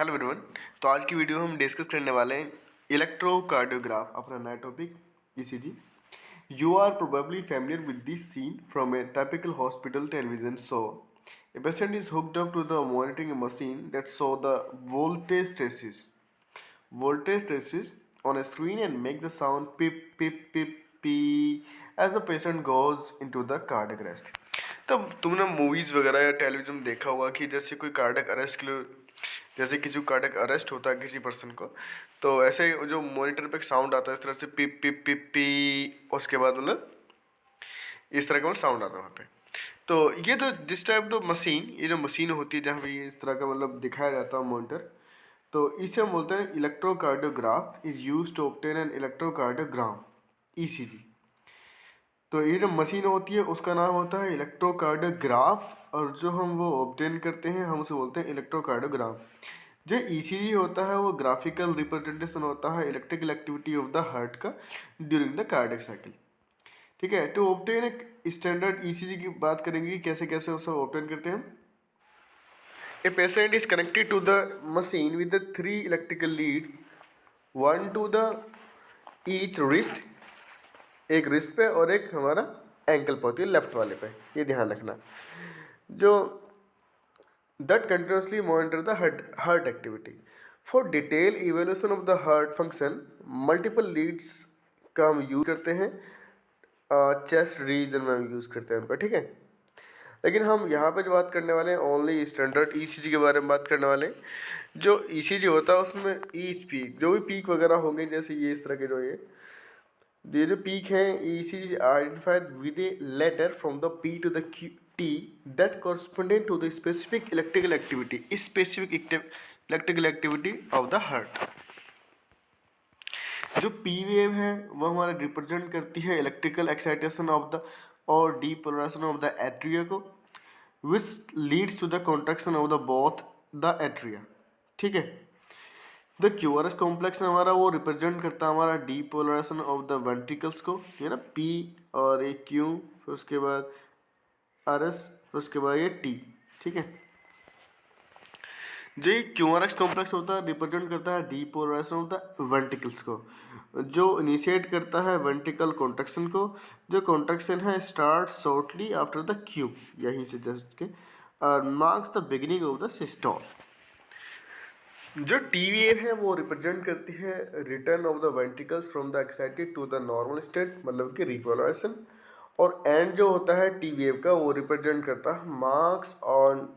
Hello everyone. तो आज की वीडियो हम डिस्कस करने वाले हैं इलेक्ट्रोकार्डियोग्राफ, अपना नया topic ECG. You are probably familiar with this scene from a typical hospital television show. A patient is hooked up to the monitoring machine that show the voltage traces on a screen and make the sound pip pip pip pee as the patient goes into the cardiac arrest। तो तुमने movies वगैरह या television में देखा होगा कि जैसे कोई कार्डियक अरेस्ट के लिए, जैसे कि जो कार्डियक अरेस्ट होता है किसी पर्सन को, तो ऐसे जो मॉनिटर पे साउंड आता है इस तरह से पिप पिप पिप पी, उसके बाद मतलब इस तरह का साउंड आता है वहाँ पे। तो ये तो दिस टाइप द मशीन, ये जो मशीन होती है जहाँ पे ये इस तरह का मतलब दिखाया जाता है मॉनिटर, तो इसे हम बोलते हैं electrocardiograph is use to obtain an electrocardiogram ECG. तो ये जो मशीन होती है उसका नाम होता है इलेक्ट्रोकार्डियोग्राफ, और जो हम वो ऑब्टेन करते हैं हम उसे बोलते हैं इलेक्ट्रोकार्डियोग्राम। जो ईसीजी होता है वो ग्राफिकल रिप्रेजेंटेशन होता है electrical activity of the heart का ड्यूरिंग द कार्डियक साइकिल। ठीक है, तो ऑब्टेन एक स्टैंडर्ड ईसीजी की बात करेंगे कि कैसे कैसे उसे ऑब्टेन करते हैं हम। A patient is connected to the machine with the 3 electrical lead, one to the each wrist, एक रिस्ट पे और एक हमारा एंकल पे होती है लेफ्ट वाले पे, ये ध्यान रखना। जो that continuously monitor the heart activity. For detail evaluation of the heart function multiple leads का हम यूज करते हैं, चेस्ट रीजन में हम यूज़ करते हैं उनका। ठीक है, लेकिन हम यहाँ पे जो बात करने वाले हैं ओनली स्टैंडर्ड ईसीजी के बारे में बात करने वाले हैं। जो ईसीजी होता है उसमें ईच पीक, जो भी पीक वगैरह होंगे, जैसे ये इस तरह के जो ये जो पीक हैं, ECG identified with a letter from the P to the T that correspondent to the specific electrical activity of the heart. जो पी वेव है वो हमारा रिप्रेजेंट करती है इलेक्ट्रिकल एक्साइटेशन ऑफ द और डीपोलराइजेशन ऑफ द एट्रिया को, which leads to the contraction of the both the atria. ठीक है, द क्यूआरएस कॉम्प्लेक्स हमारा वो रिप्रेजेंट करता है हमारा डीपोलराइजेशन ऑफ द वेंट्रिकल्स को, ये ना पी और एक क्यू, फिर उसके बाद आर एस, फिर उसके बाद ये टी। ठीक है, जो क्यूआरएस कॉम्प्लेक्स होता है रिप्रेजेंट करता है डीपोलराइजेशन ऑफ द वेंट्रिकल्स को, जो इनिशिएट करता है वेंट्रिकल कॉन्ट्रैक्शन को। जो कॉन्ट्रैक्शन है start shortly after the Q, यहीं से जस्ट के, और marks the beginning of the systole. जो टी वेव है वो रिप्रेजेंट करती है return of the ventricles from the excited to the normal state, मतलब कि रिपोलराइजेशन। और एंड जो होता है टी वेव का वो रिप्रेजेंट करता है marks on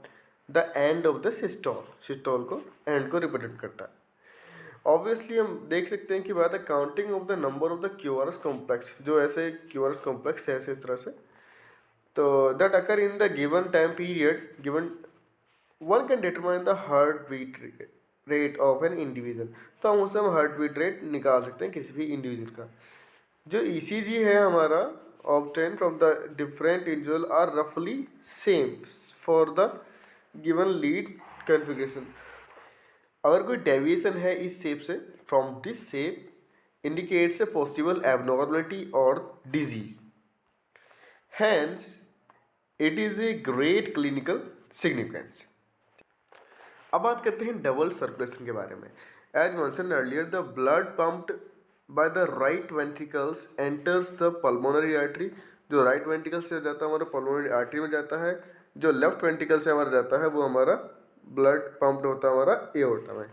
the end of the systole को एंड को रिप्रेजेंट करता है। ऑब्वियसली हम देख सकते हैं कि बात है counting of the number of the QRS complex, जो ऐसे क्यूआरएस कॉम्प्लेक्स है ऐसे इस तरह से, तो that occur in the given time period given one can determine the heart beat rate of an individual. तो हम उससे हार्ट बीट रेट निकाल सकते हैं किसी भी इंडिविजुअल का। जो ईसीजी है हमारा obtain from the different individual are रफली same for the given lead configuration. अगर कोई डेविएशन है इस शेप से, from this shape indicates a possible abnormality और disease, hence it is a great clinical significance. अब बात करते हैं डबल सर्कुलेशन के बारे में। As mentioned earlier, the blood pumped by the right ventricles enters the pulmonary artery. जो right ventricle से जाता है हमारा पल्मोनरी आर्टरी में जाता है, जो लेफ्ट वेंट्रिकल से हमारा जाता है वो हमारा ब्लड पम्प्ड होता है हमारा एओर्टा में।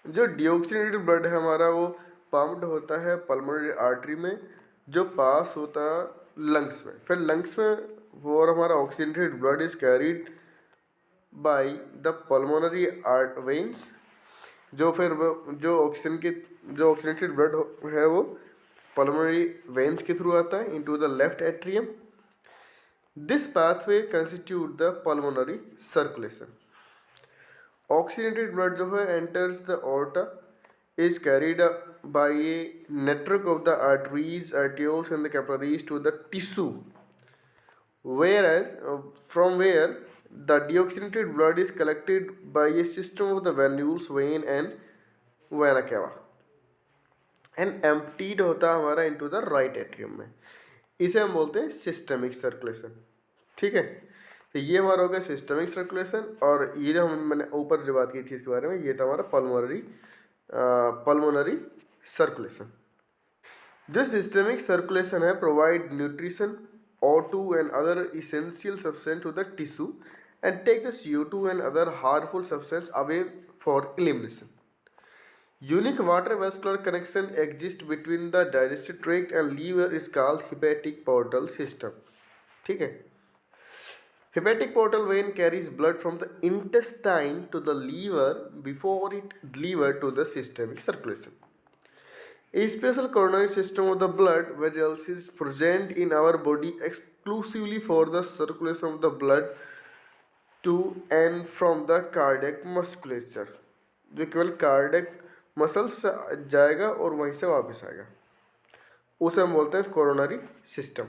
जो डिऑक्सीनेटेड ब्लड है हमारा वो पम्प्ड होता है पल्मोनरी आर्टरी में, जो पास होता है लंग्स में। फिर लंग्स में वो और हमारा oxygenated blood is carried by the pulmonary veins, जो फिर जो ऑक्सीनेटेड ब्लड है वो पल्मोनरी वेन्स के थ्रू आता है into the left atrium. This pathway constitute the pulmonary circulation. Oxygenated blood जो है enters the aorta, is carried by a network of the arteries, arterioles and the capillaries to the tissue, whereas from where the deoxygenated blood is collected by a system of the venules, vein and vena cava and emptied होता है हमारा into the right atrium में। इसे हम बोलते हैं systemic circulation. ठीक है, तो ये हमारा हो गया सिस्टमिक सर्कुलेशन। और ये जो मैंने ऊपर जो बात की थी इसके बारे में, ये था हमारा पल्मोनरी सर्कुलेशन। जो सिस्टमिक सर्कुलेशन है provide nutrition O2 and other essential substance to the tissue and take the CO2 and other harmful substance away for elimination. Unique water vascular connection exists between the digestive tract and liver is called hepatic portal system. ठीक है। Hepatic portal vein carries blood from the intestine to the liver before it delivered to the systemic circulation. A special coronary system of the blood vessels is present in our body exclusively for the circulation of the blood to and from the cardiac musculature, जो केवल cardiac muscles से जाएगा और वहीं से वापस आएगा, उसे हम बोलते हैं कोरोनरी सिस्टम।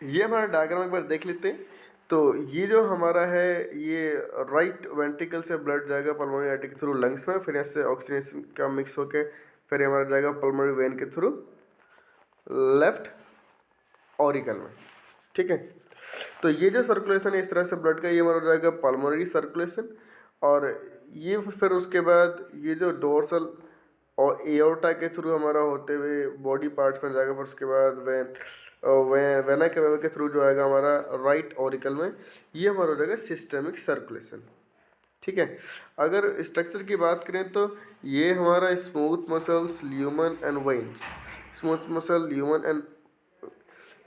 ये हमारा डायग्राम एक बार देख लेते हैं। तो ये जो हमारा है, ये राइट वेंट्रिकल से ब्लड जाएगा पल्मोनरी आर्टरी के थ्रू लंग्स में, फिर ऐसे ऑक्सीजन का मिक्स होके फिर ये हमारा जाएगा पल्मोनरी वेन के थ्रू लेफ्ट ऑरिकल में। ठीक है। तो ये जो सर्कुलेशन है इस तरह से ब्लड का, ये हमारा हो जाएगा पल्मोनरी सर्कुलेशन। और ये फिर उसके बाद ये जो डोर्सल और एओर्टा के थ्रू हमारा होते हुए बॉडी पार्ट्स में जाएगा, फिर उसके बाद वेना केवा के थ्रू जो आएगा हमारा राइट ऑरिकल में, ये हमारा हो जाएगा सिस्टमिक सर्कुलेशन। ठीक है। अगर स्ट्रक्चर की बात करें तो ये हमारा smooth muscles, lumen and veins, smooth muscle, lumen and,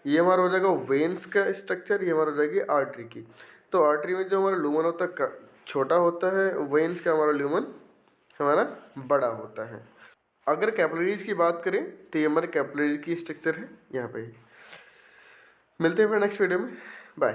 ये हमारा हो जाएगा वेन्स का स्ट्रक्चर, ये हमारा हो जाएगी आर्टरी की। तो आर्टरी में जो हमारा ल्यूमन होता है छोटा होता है, वेन्स का हमारा ल्यूमन हमारा बड़ा होता है। अगर कैपिलरीज की बात करें तो ये हमारे कैपिलरी की स्ट्रक्चर है यहाँ पे। मिलते हैं फिर नेक्स्ट वीडियो में, बाय।